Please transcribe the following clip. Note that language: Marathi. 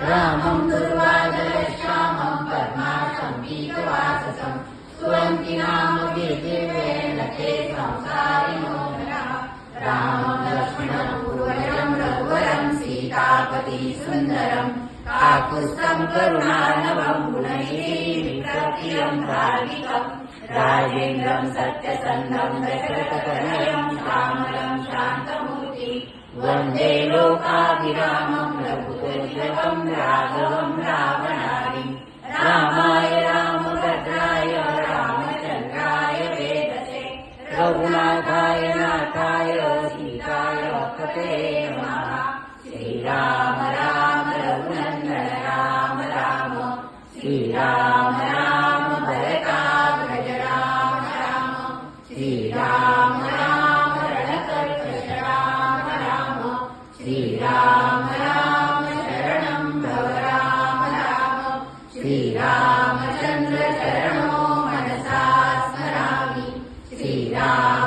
रामं दुर्वादयश्यामं पद्मासं पीतवाससं स्वन्ति नाम दिव्येन ते संसारिणो नरः। रामं लक्ष्मणं पूर्वजं रघुवरं सीतापति सुन्दरं काकुत्स्थं करुणार्णवं गुणनिधिं विप्रप्रियं धार्मिकं राजेन्द्रं सत्यसन्धं दशरथतनयं श्यामलं शान्तमूर्ति वन्दे लोकाभिरामं रघुकुलतिलकं राघवं रावणादिं रामाय रामभद्राय रामचन्द्राय वेदसे रघुनाथाय नाथाय सीताय पते नमः। श्रीराम राम रघुनन्दन राम राम श्रीराम राम भरताग्रज राम राम श्रीराम राम रणकर्कश राम राम श्रीराम राम शरणं भव राम राम श्रीरामचन्द्र चरणो मनसा स्मरामि श्रीराम